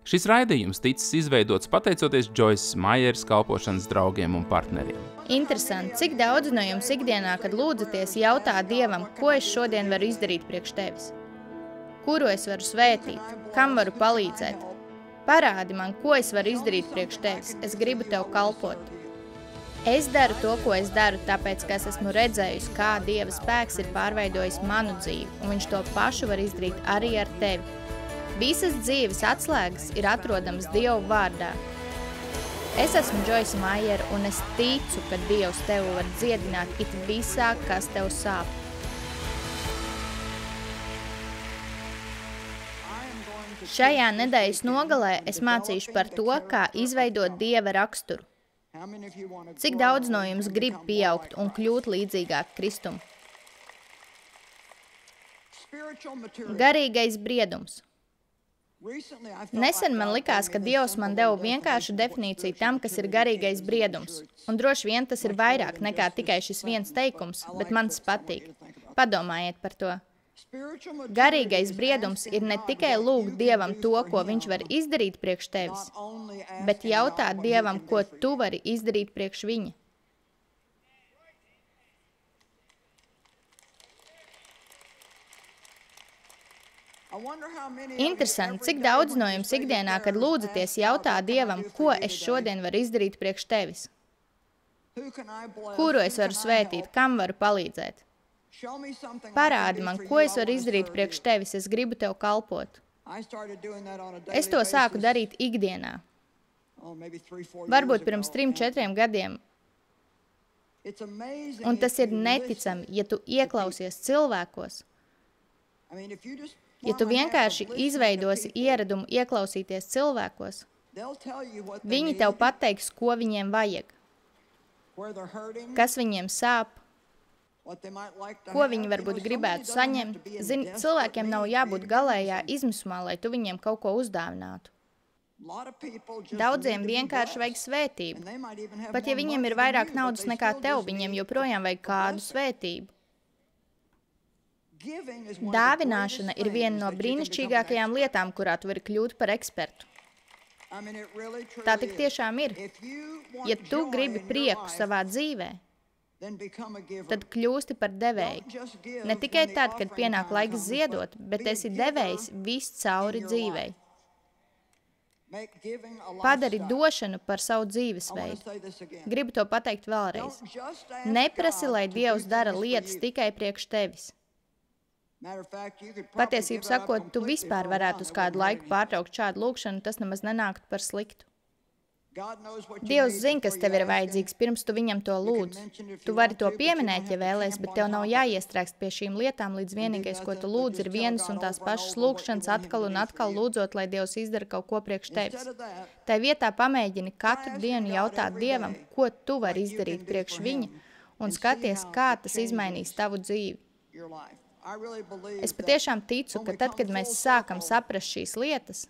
Šis raidījums ticis izveidots pateicoties Joyces Maieras kalpošanas draugiem un partneriem. Interesanti, cik daudz no jums ikdienā, kad lūdzaties, jautā Dievam, ko es šodien varu izdarīt priekš tevis? Kuru es varu svētīt? Kam varu palīdzēt? Parādi man, ko es varu izdarīt priekš tevis. Es gribu tev kalpot. Es daru to, ko es daru, tāpēc, ka es esmu redzējusi, kā Dieva spēks ir pārveidojis manu dzīvi, un viņš to pašu var izdarīt arī ar tevi. Visas dzīves atslēgas ir atrodamas Dieva vārdā. Es esmu Joyce Maiera, un es ticu, ka Dievs tevi var dziedināt it visā, kas tev sāp. Šajā nedēļas nogalē es mācīšu par to, kā izveidot Dieva raksturu. Cik daudz no jums grib pieaugt un kļūt līdzīgāk Kristum? Garīgais briedums. Nesen man likās, ka Dievs man deva vienkāršu definīciju tam, kas ir garīgais briedums. Un droši vien tas ir vairāk nekā tikai šis viens teikums, bet man tas patīk. Padomājiet par to. Garīgais briedums ir ne tikai lūgt Dievam to, ko viņš var izdarīt priekš tevis, bet jautāt Dievam, ko tu vari izdarīt priekš viņa. Interesanti, cik daudz no jums ikdienā, kad lūdzaties, jautā Dievam, ko es šodien varu izdarīt priekš tevis? Kuru es varu svētīt, kam varu palīdzēt? Parādi man, ko es varu izdarīt priekš tevis, es gribu tev kalpot. Es to sāku darīt ikdienā. Varbūt pirms 3-4 gadiem. Un tas ir neticami, ja tu ieklausies cilvēkos. Ja tu vienkārši izveidosi ieradumu ieklausīties cilvēkos, viņi tev pateiks, ko viņiem vajag, kas viņiem sāp, ko viņi varbūt gribētu saņemt. Zini, cilvēkiem nav jābūt galējā izmisumā, lai tu viņiem kaut ko uzdāvinātu. Daudziem vienkārši vajag svētību. Pat ja viņiem ir vairāk naudas nekā tev, viņiem joprojām vajag kādu svētību. Dāvināšana ir viena no brīnišķīgākajām lietām, kurā tu vari kļūt par ekspertu. Tā tik tiešām ir. Ja tu gribi prieku savā dzīvē, tad kļūsti par devēju. Ne tikai tad, kad pienāk laiks ziedot, bet esi devējs viscauri dzīvei. Padari došanu par savu dzīvesveidu. Gribu to pateikt vēlreiz. Neprasi, lai Dievs dara lietas tikai priekš tevis. Patiesību sakot, tu vispār varētu uz kādu laiku pārtraukt šādu lūgšanu, tas nemaz nenāktu par sliktu. Dievs zina, kas tev ir vajadzīgs, pirms tu viņam to lūdz. Tu vari to pieminēt, ja vēlies, bet tev nav jāiestrēgst pie šīm lietām, līdz vienīgais, ko tu lūdz, ir vienas un tās pašas lūgšanas atkal un atkal lūdzot, lai Dievs izdara kaut ko priekš tevis. Tai vietā pamēģini katru dienu jautāt Dievam, ko tu vari izdarīt priekš viņa, un skaties, kā tas izmainīs tavu dzīvi. Es patiešām ticu, ka tad, kad mēs sākam saprast šīs lietas,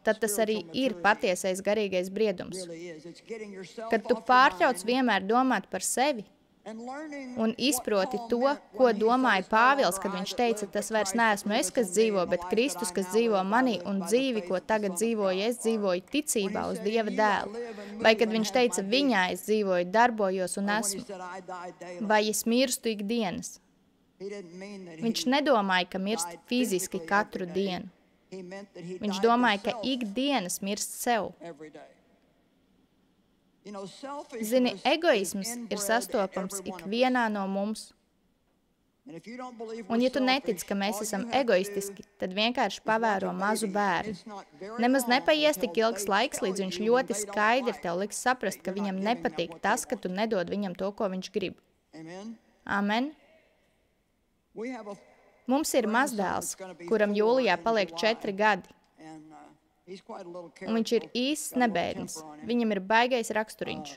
tad tas arī ir patiesais garīgais briedums. Kad tu pārtrauc vienmēr domāt par sevi un izproti to, ko domāja Pāvils, kad viņš teica, tas vairs neesmu es, kas dzīvo, bet Kristus, kas dzīvo manī, un dzīvi, ko tagad dzīvoju, es dzīvoju ticībā uz Dieva dēlu. Vai kad viņš teica, viņā es dzīvoju, darbojos un esmu. Vai es mirstu ikdienas. Viņš nedomāja, ka mirst fiziski katru dienu. Viņš domāja, ka ikdienas mirst sev. Zini, egoisms ir sastopams ikvienā no mums. Un ja tu netici, ka mēs esam egoistiski, tad vienkārši pavēro mazu bērnu. Nemaz nepaies tik ilgs laiks, līdz viņš ļoti skaidri tev liks saprast, ka viņam nepatīk tas, ka tu nedod viņam to, ko viņš grib. Amen. Mums ir mazdēls, kuram jūlijā paliek 4 gadi. Un viņš ir īsts nebērnis. Viņam ir baigais raksturiņš.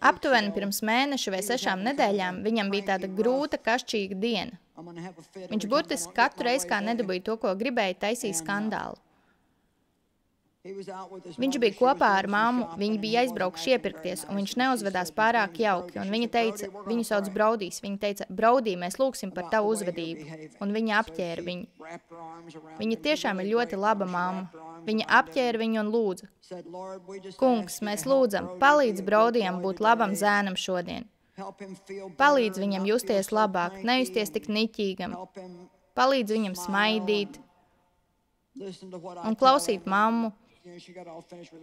Aptuveni pirms mēneša vai 6 nedēļām viņam bija tāda grūta, kašķīga diena. Viņš burtiski katru reizi, kā nedabūja to, ko gribēja, taisīja skandālu. Viņš bija kopā ar mammu, viņi bija aizbraukuši iepirkties, un viņš neuzvedās pārāk jauki, un viņa teica, viņu sauc Braudijs, viņa teica, Braudī, mēs lūksim par tavu uzvedību, un viņa apķēra viņu. Viņa tiešām ir ļoti laba mamma. Viņa apķēra viņu un lūdza. Kungs, mēs lūdzam, palīdz Braudijam būt labam zēnam šodien. Palīdz viņam justies labāk, nejusties tik niķīgam. Palīdz viņam smaidīt un klausīt mammu.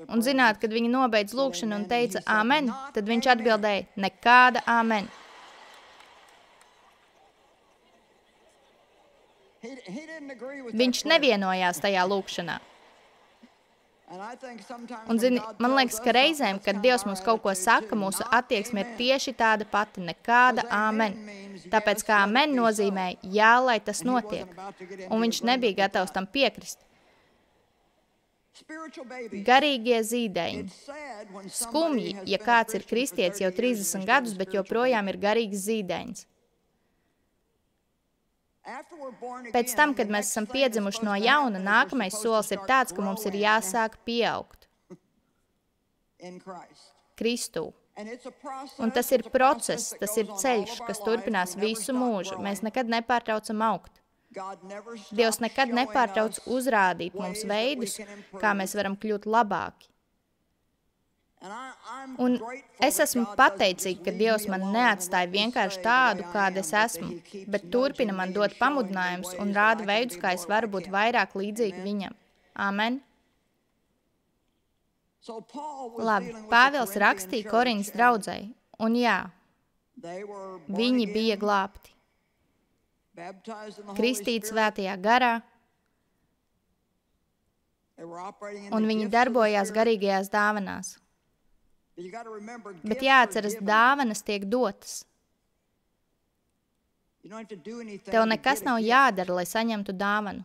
Un zināt, kad viņa nobeidz lūkšanu un teica āmen, tad viņš atbildēja nekāda āmen. Viņš nevienojās tajā lūkšanā. Un zini, man liekas, ka reizēm, kad Dievs mums kaut ko saka, mūsu attieksme ir tieši tāda pati, nekāda āmen. Tāpēc kā āmen nozīmē jā, lai tas notiek. Un viņš nebija gatavs tam piekrist. Garīgie zīdaiņi. Skumji, ja kāds ir kristietis jau 30 gadus, bet joprojām ir garīgs zīdaiņs. Pēc tam, kad mēs esam piedzimuši no jauna, nākamais solis ir tāds, ka mums ir jāsāk pieaugt Kristū. Un tas ir process, tas ir ceļš, kas turpinās visu mūžu. Mēs nekad nepārtraucam augt. Dievs nekad nepārtrauc uzrādīt mums veidus, kā mēs varam kļūt labāki. Un es esmu pateicīga, ka Dievs man neatstāja vienkārši tādu, kāda es esmu, bet turpina man dot pamudinājumus un rāda veidus, kā es varu būt vairāk līdzīgi viņam. Amen. Labi, Pāvils rakstīja Korintas draudzei, un jā, viņi bija glābti. Kristīti svētajā garā, un viņi darbojās garīgajās dāvanās. Bet jāatceras, dāvanas tiek dotas. Tev nekas nav jādara, lai saņemtu dāvanu.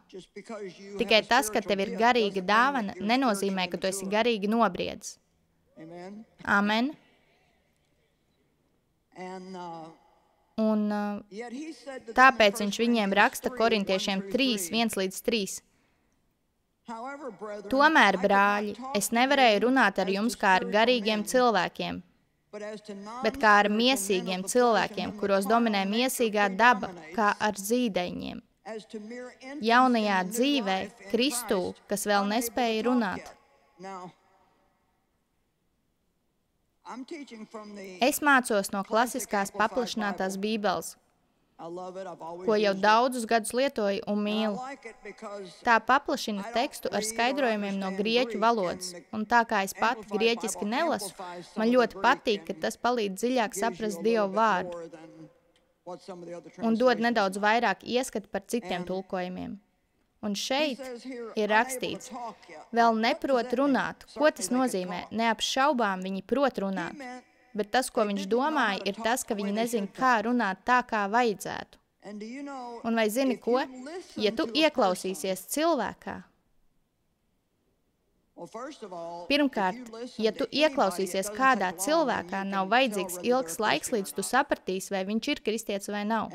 Tikai tas, ka tev ir garīga dāvana, nenozīmē, ka tu esi garīgi nobriedis. Amen. Un tāpēc viņš viņiem raksta Korintiešiem 3:1-3. Tomēr, brāļi, es nevarēju runāt ar jums kā ar garīgiem cilvēkiem, bet kā ar miesīgiem cilvēkiem, kuros dominē miesīgā daba, kā ar zīdaiņiem. Jaunajā dzīvē, Kristū, kas vēl nespēja runāt. Es mācos no klasiskās paplašinātās Bībeles, ko jau daudzus gadus lietoju un mīlu. Tā paplašina tekstu ar skaidrojumiem no grieķu valodas, un tā kā es pati grieķiski nelasu, man ļoti patīk, ka tas palīdz dziļāk saprast Dievu vārdu un dod nedaudz vairāk ieskatu par citiem tulkojumiem. Un šeit ir rakstīts, vēl neprot runāt. Ko tas nozīmē? Neapšaubām viņi prot runāt. Bet tas, ko viņš domāja, ir tas, ka viņi nezina, kā runāt tā, kā vajadzētu. Un vai zini ko? Ja tu ieklausīsies cilvēkā, pirmkārt, ja tu ieklausīsies kādā cilvēkā, nav vajadzīgs ilgs laiks, līdz tu sapratīsi, vai viņš ir kristietis vai nav.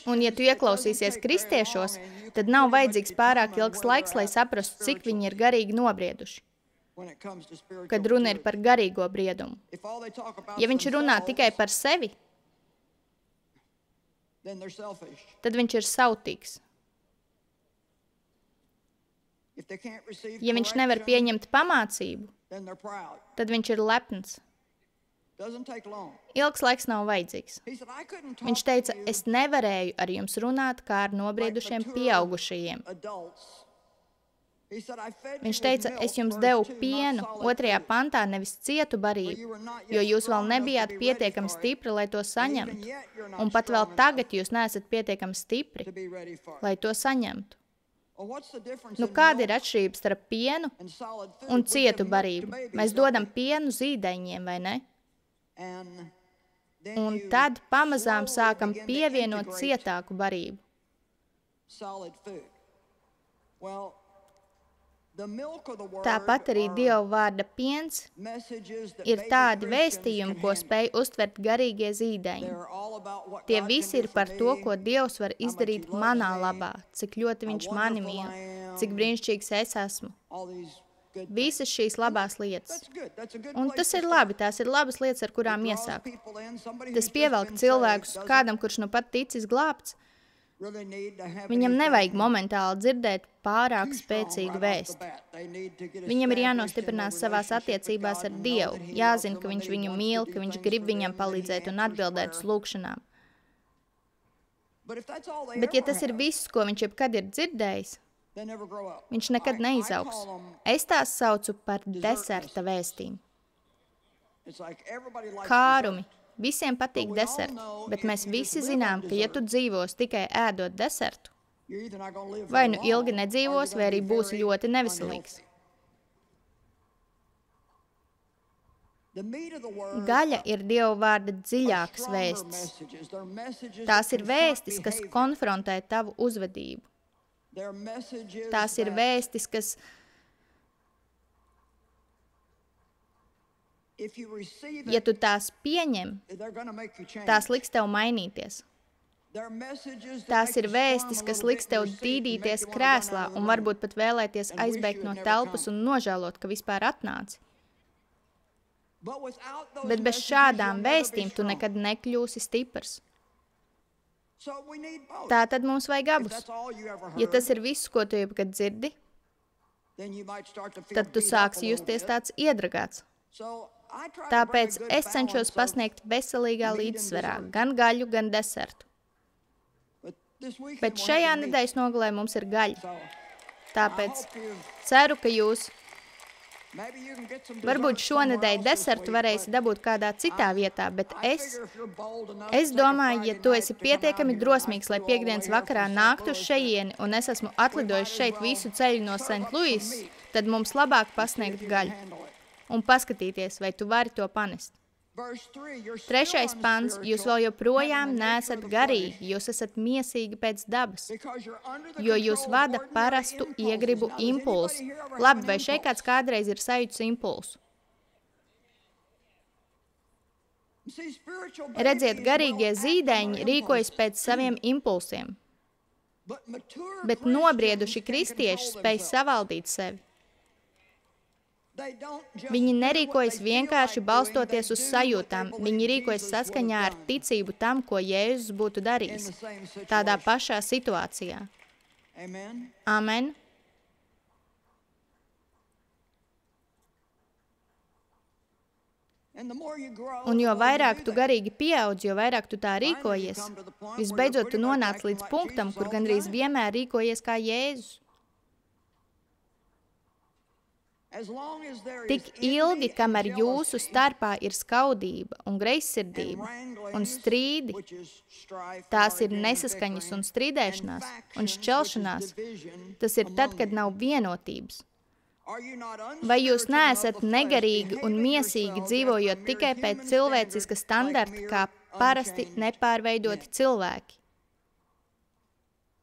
Un ja tu ieklausīsies kristiešos, tad nav vajadzīgs pārāk ilgs laiks, lai saprastu, cik viņi ir garīgi nobrieduši. Kad runa ir par garīgo briedumu. Ja viņš runā tikai par sevi, tad viņš ir sautīgs. Ja viņš nevar pieņemt pamācību, tad viņš ir lepns. Ilgs laiks nav vajadzīgs. Viņš teica, es nevarēju ar jums runāt kā ar nobriedušiem pieaugušajiem. Viņš teica, es jums devu pienu 2. pantā, nevis cietu barību, jo jūs vēl nebijāt pietiekami stipri, lai to saņemtu. Un pat vēl tagad jūs neesat pietiekami stipri, lai to saņemtu. Nu, kāda ir atšķirība starp pienu un cietu barību? Mēs dodam pienu zīdaiņiem, vai ne? Un tad pamazām sākam pievienot cietāku barību. Tāpat arī Dieva vārda piens ir tādi vēstījumi, ko spēj uztvert garīgie zīdaiņi. Tie visi ir par to, ko Dievs var izdarīt manā labā, cik ļoti viņš mani mīl, cik brīnišķīgs es esmu. Visas šīs labās lietas. Un tas ir labi, tās ir labas lietas, ar kurām iesākt. Tas pievelk cilvēkus kādam, kurš nu pat ticis glābts. Viņam nevajag momentāli dzirdēt pārāk spēcīgu vēsti. Viņam ir jānostiprinās savās attiecībās ar Dievu, jāzina, ka viņš viņu mīl, ka viņš grib viņam palīdzēt un atbildēt uz lūgšanām. Bet ja tas ir viss, ko viņš jebkad ir dzirdējis, viņš nekad neizaugs. Es tās saucu par deserta vēstīm. Kārumi. Visiem patīk deserti, bet mēs visi zinām, ka ja tu dzīvos tikai ēdot desertu, vai nu ilgi nedzīvos, vai arī būsi ļoti neveselīgs. Gaļa ir Dieva vārda dziļākas vēstis. Tās ir vēstis, kas konfrontē tavu uzvedību. Tās ir vēstis, kas ja tu tās pieņem, tās liks tev mainīties. Tās ir vēstis, kas liks tev dīdīties krēslā un varbūt pat vēlēties aizbēgt no telpas un nožēlot, ka vispār atnāci. Bet bez šādām vēstīm tu nekad nekļūsi stiprs. Tā tad mums vajag abus. Ja tas ir viss, ko tu jebkad dzirdi, tad tu sāksi justies tāds iedragāts. Tāpēc es cenšos pasniegt veselīgā līdzsvarā gan gaļu, gan desertu. Bet šajā nedēļas nogalē mums ir gaļa. Tāpēc ceru, ka jūs varbūt šonedēļ desertu varēsi dabūt kādā citā vietā, bet es domāju, ja tu esi pietiekami drosmīgs, lai piekdienas vakarā nāktu uz šejieni un es esmu atlidojis šeit visu ceļu no St. Louis, tad mums labāk pasniegt gaļu. Un paskatīties, vai tu vari to panest. 3. pants, jūs vēl joprojām neesat garīgi, jūs esat miesīgi pēc dabas, jo jūs vada parastu iegribu impulsu. Labi, vai šeit kāds kādreiz ir sajūts impulsu? Redziet, garīgie zīdaiņi rīkojas pēc saviem impulsiem, bet nobrieduši kristieši spēj savaldīt sevi. Viņi nerīkojas vienkārši balstoties uz sajūtām, viņi rīkojas saskaņā ar ticību tam, ko Jēzus būtu darījis, tādā pašā situācijā. Amen. Un jo vairāk tu garīgi pieaudz, jo vairāk tu tā rīkojies, visbeidzot tu nonāc līdz punktam, kur gandrīz vienmēr rīkojies kā Jēzus. Tik ilgi, kamēr jūsu starpā ir skaudība un greizsirdība un strīdi, tās ir nesaskaņas un strīdēšanās un šķelšanās, tas ir tad, kad nav vienotības. Vai jūs neesat negarīgi un miesīgi dzīvojot tikai pēc cilvēciska standarta, kā parasti nepārveidoti cilvēki?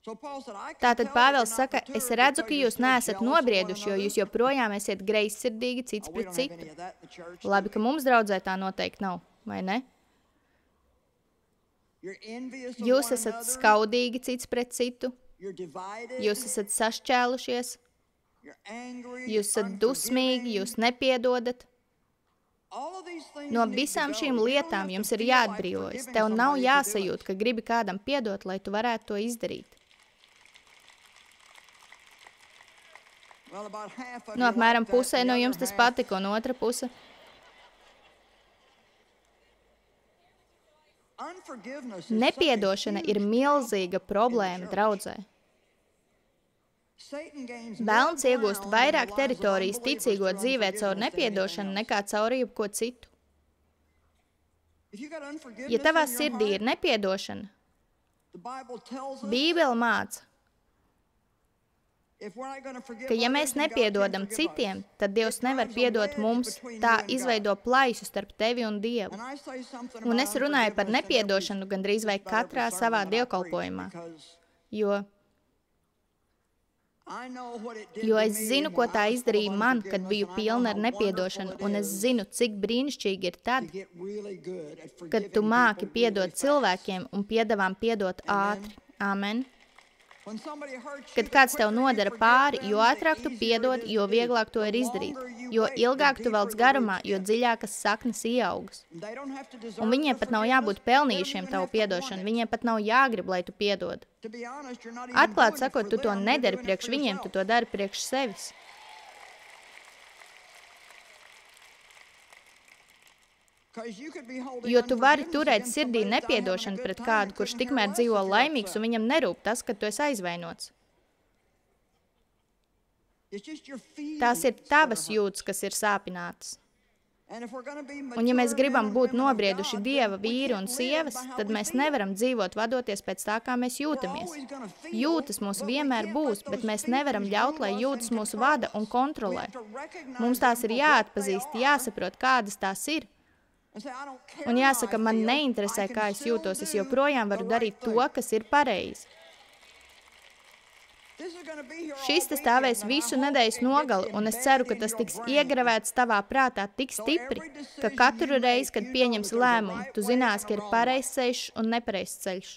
Tātad Pāvils saka, es redzu, ka jūs neesat nobrieduši, jo jūs joprojām esat greizsirdīgi cits pret citu. Labi, ka mums draudzē tā noteikti nav, vai ne? Jūs esat skaudīgi cits pret citu, jūs esat sašķēlušies, jūs esat dusmīgi, jūs nepiedodat. No visām šīm lietām jums ir jāatbrīvojas. Tev nav jāsajūt, ka gribi kādam piedot, lai tu varētu to izdarīt. No apmēram pusē no jums tas patika, un otra puse. Nepiedošana ir milzīga problēma draudzē. Velns iegūst vairāk teritorijas ticīgo dzīvē caur nepiedošanu nekā caur jebko citu. Ja tavā sirdī ir nepiedošana, Bībele māca, ka ja mēs nepiedodam citiem, tad Dievs nevar piedot mums, tā izveido plaisu starp tevi un Dievu. Un es runāju par nepiedošanu gandrīz vai katrā savā dievkalpojumā, jo es zinu, ko tā izdarīja man, kad biju pilna ar nepiedošanu, un es zinu, cik brīnišķīgi ir tad, kad tu māki piedot cilvēkiem un piedevām piedot ātri. Amen. Kad kāds tev nodara pāri, jo ātrāk tu piedod, jo vieglāk to ir izdarīt. Jo ilgāk tu velc garumā, jo dziļākas saknes ieaugas. Un viņiem pat nav jābūt pelnījušiem tavu piedošanu, viņiem pat nav jāgrib, lai tu piedod. Atklāt sakot, tu to nedari priekš viņiem, tu to dari priekš sevis. Jo tu vari turēt sirdī nepiedošanu pret kādu, kurš tikmēr dzīvo laimīgs un viņam nerūp tas, ka tu esi aizvainots. Tās ir tavas jūtas, kas ir sāpinātas. Un ja mēs gribam būt nobrieduši Dieva vīri un sievas, tad mēs nevaram dzīvot vadoties pēc tā, kā mēs jūtamies. Jūtas mūs vienmēr būs, bet mēs nevaram ļaut, lai jūtas mūs vada un kontrolē. Mums tās ir jāatpazīst, jāsaprot, kādas tās ir. Un jāsaka, man neinteresē, kā es jūtos, es joprojām varu darīt to, kas ir pareizi. Šis te stāvēs visu nedēļas nogali, un es ceru, ka tas tiks iegravēts tavā prātā tik stipri, ka katru reizi, kad pieņems lēmumu, tu zinās, ka ir pareizs ceļš un nepareizs ceļš.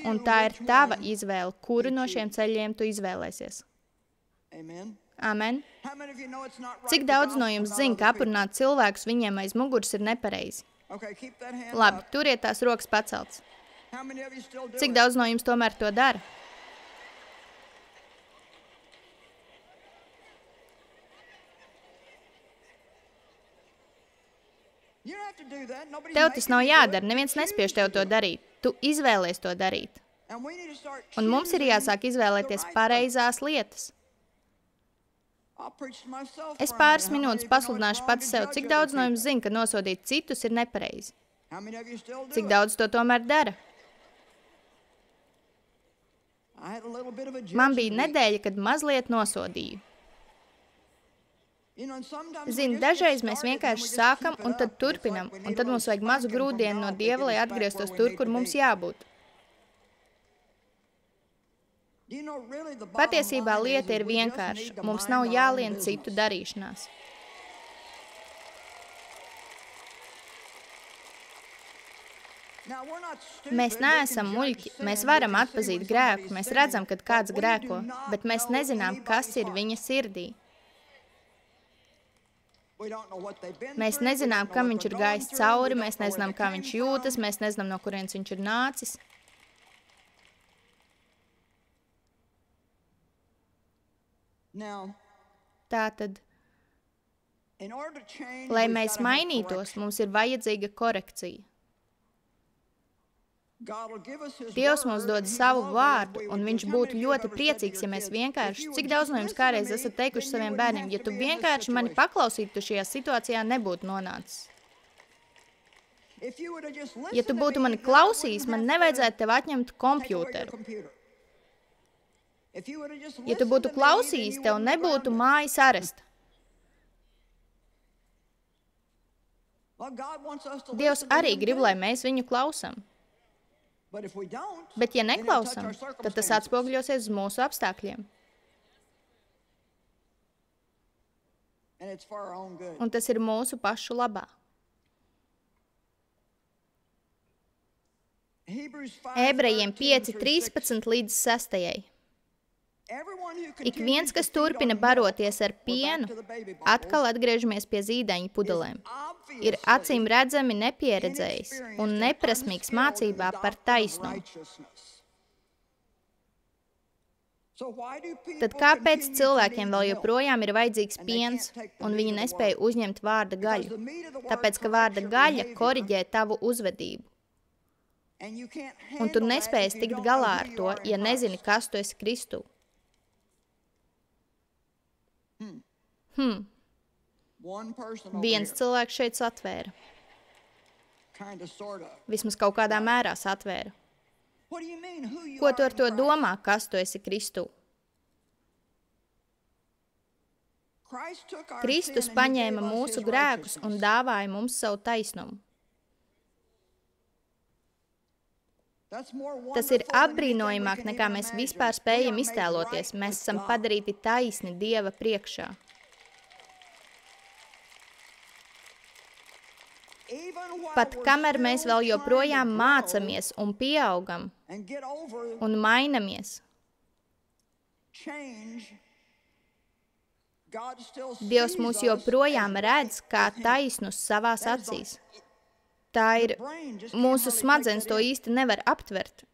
Un tā ir tava izvēle, kuru no šiem ceļiem tu izvēlēsies. Amen. Cik daudz no jums zina, ka aprunāt cilvēkus viņiem aiz muguras ir nepareizi? Labi, turiet tās rokas paceltas. Cik daudz no jums tomēr to dara? Tev tas nav jādara, neviens nespiež tev to darīt. Tu izvēlies to darīt. Un mums ir jāsāk izvēlēties pareizās lietas. Es pāris minūtes pasludināšu pats sev, cik daudz no jums zina, ka nosodīt citus ir nepareizi. Cik daudz to tomēr dara? Man bija nedēļa, kad mazliet nosodīju. Zini, dažreiz mēs vienkārši sākam un tad turpinam, un tad mums vajag mazu grūdienu no Dieva, lai atgrieztos tur, kur mums jābūt. Patiesībā lieta ir vienkārša. Mums nav jālien citu darīšanās. Mēs neesam muļķi. Mēs varam atpazīt grēku. Mēs redzam, kad kāds grēko, bet mēs nezinām, kas ir viņa sirdī. Mēs nezinām, kam viņš ir gājis cauri, mēs nezinām, kā viņš jūtas, mēs nezinām, no kurienes viņš ir nācis. Tātad, lai mēs mainītos, mums ir vajadzīga korekcija. Dievs mums dod savu vārdu, un viņš būtu ļoti priecīgs, ja mēs vienkārši, cik daudz no jums kādreiz esat teikuši saviem bērniem, ja tu vienkārši mani paklausītu, tu šajā situācijā nebūtu nonācis. Ja tu būtu mani klausījis, man nevajadzētu tev atņemt kompjūteru. Ja tu būtu klausījis, tev nebūtu mājas aresta. Dievs arī grib, lai mēs viņu klausam. Bet ja neklausam, tad tas atspoguļosies uz mūsu apstākļiem. Un tas ir mūsu pašu labā. Ebrejiem 5:13 līdz 6. Ik viens, kas turpina baroties ar pienu, atkal atgriežamies pie zīdaiņu pudelēm, ir acīm redzami nepieredzējis un neprasmīgs mācībā par taisnumu. Tad kāpēc cilvēkiem vēl joprojām ir vajadzīgs piens, un viņi nespēja uzņemt vārda gaļu? Tāpēc, ka vārda gaļa koriģē tavu uzvedību. Un tu nespēji tikt galā ar to, ja nezini, kas tu esi Kristū. Viens cilvēks šeit satvēra. Vismaz kaut kādā mērā satvēra. Ko tu ar to domā, kas tu esi Kristū? Kristus paņēma mūsu grēkus un dāvāja mums savu taisnumu. Tas ir apbrīnojamāk, nekā mēs vispār spējam iztēloties. Mēs esam padarīti taisni Dieva priekšā. Pat kamēr mēs vēl joprojām mācamies un pieaugam un mainamies, Dievs mūs joprojām redz kā taisnus savās acīs. Tā ir, mūsu smadzenes to īsti nevar aptvert.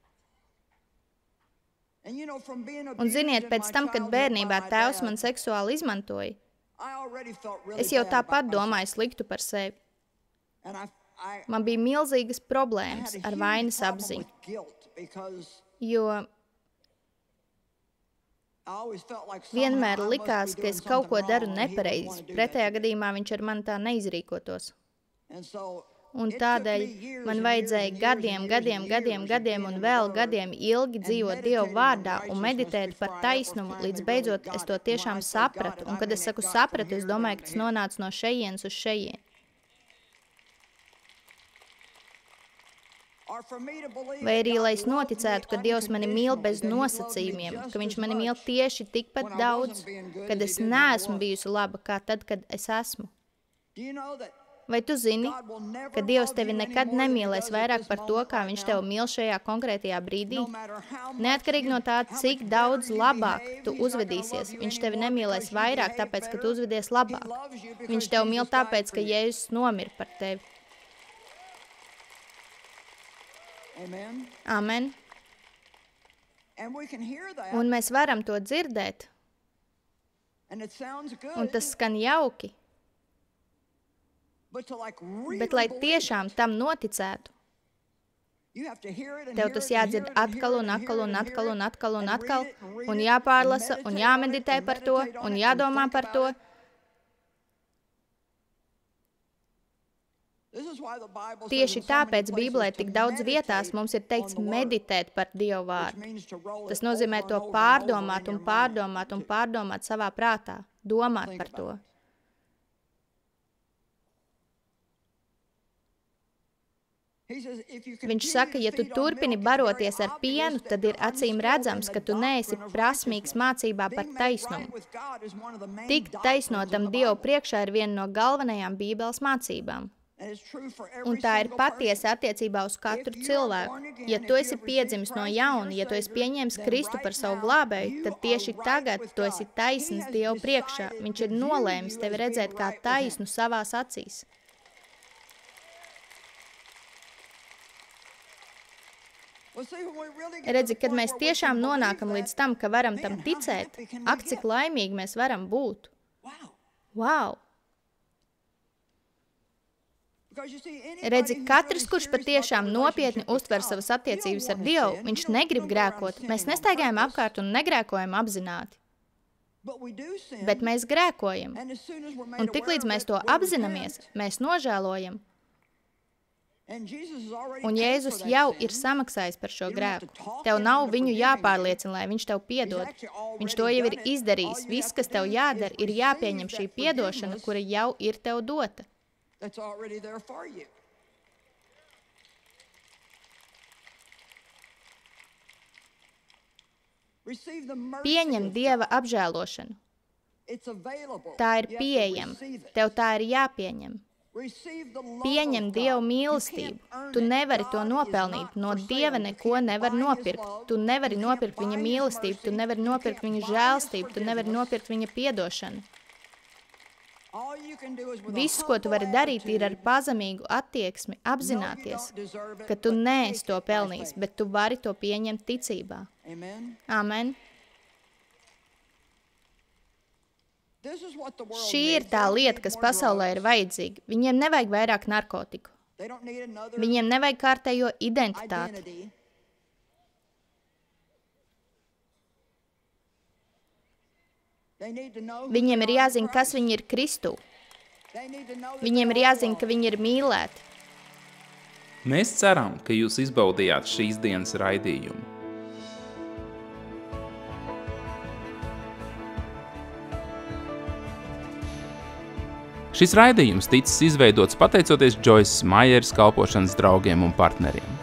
Un ziniet, pēc tam, kad bērnībā tēvs man seksuāli izmantoja, es jau tāpat domāju sliktu par sevi. Man bija milzīgas problēmas ar vainas apziņu, jo vienmēr likās, ka es kaut ko daru nepareizi. Pretējā gadījumā viņš ar mani tā neizrīkotos. Un tādēļ man vajadzēja gadiem un vēl gadiem ilgi dzīvot Dievu vārdā un meditēt par taisnumu, līdz beidzot es to tiešām sapratu. Un kad es saku sapratu, es domāju, ka tas nonāca no šejienes uz šejieni. Vai arī, lai es noticētu, ka Dievs mani mīl bez nosacījumiem, ka viņš mani mīl tieši tikpat daudz, kad es neesmu bijusi laba, kā tad, kad es esmu. Vai tu zini, ka Dievs tevi nekad nemīlēs vairāk par to, kā viņš tevi mīl šajā konkrētajā brīdī? Neatkarīgi no tā, cik daudz labāk tu uzvedīsies, viņš tevi nemīlēs vairāk, tāpēc, ka tu uzvedies labāk. Viņš tevi mīl tāpēc, ka Jēzus nomira par tevi. Amen. Un mēs varam to dzirdēt. Un tas skan jauki. Bet, lai tiešām tam noticētu, tev tas jādzird atkal un atkal, un jāpārlasa, un jāmeditē par to, un jādomā par to. Tieši tāpēc Bībelē tik daudz vietās mums ir teikts meditēt par Dievu vārdu. Tas nozīmē to pārdomāt savā prātā, domāt par to. Viņš saka, ja tu turpini baroties ar pienu, tad ir acīm redzams, ka tu neesi prasmīgs mācībā par taisnumu. Tikt taisnotam Dievu priekšā ir viena no galvenajām Bībeles mācībām. Un tā ir patiesa attiecībā uz katru cilvēku. Ja tu esi piedzimis no jauna, ja tu esi pieņēmis Kristu par savu glābēju, tad tieši tagad tu esi taisns Dievu priekšā. Viņš ir nolēmis tevi redzēt kā taisnu savās acīs. Redzi, kad mēs tiešām nonākam līdz tam, ka varam tam ticēt, ak, cik laimīgi mēs varam būt. Wow! Redzi, katrs, kurš patiešām nopietni uztver savas attiecības ar Dievu, viņš negrib grēkot. Mēs nestaigājam apkārt un negrēkojam apzināti. Bet mēs grēkojam. Un tiklīdz mēs to apzināmies, mēs nožēlojam. Un Jēzus jau ir samaksājis par šo grēku. Tev nav viņu jāpārliecina, lai viņš tev piedod. Viņš to jau ir izdarījis. Viss, kas tev jādara, ir jāpieņem šī piedošana, kura jau ir tev dota. Pieņem Dieva apžēlošanu. Tā ir pieejama. Tev tā ir jāpieņem. Pieņem Dievu mīlestību. Tu nevari to nopelnīt. No Dieva neko nevar nopirkt. Tu nevari nopirkt viņa mīlestību, tu nevari nopirkt viņa žēlstību, tu nevari nopirkt viņa piedošanu. Viss, ko tu vari darīt, ir ar pazemīgu attieksmi apzināties, ka tu neesi to pelnījis, bet tu vari to pieņemt ticībā. Amen. Šī ir tā lieta, kas pasaulē ir vajadzīga. Viņiem nevajag vairāk narkotiku. Viņiem nevajag kārtējo identitāti. Viņiem ir jāzina, kas viņi ir Kristū. Viņiem ir jāzina, ka viņi ir mīlēti. Mēs ceram, ka jūs izbaudījāt šīs dienas raidījumu. Šis raidījums ticis izveidots pateicoties Joyces Myeras kalpošanas draugiem un partneriem.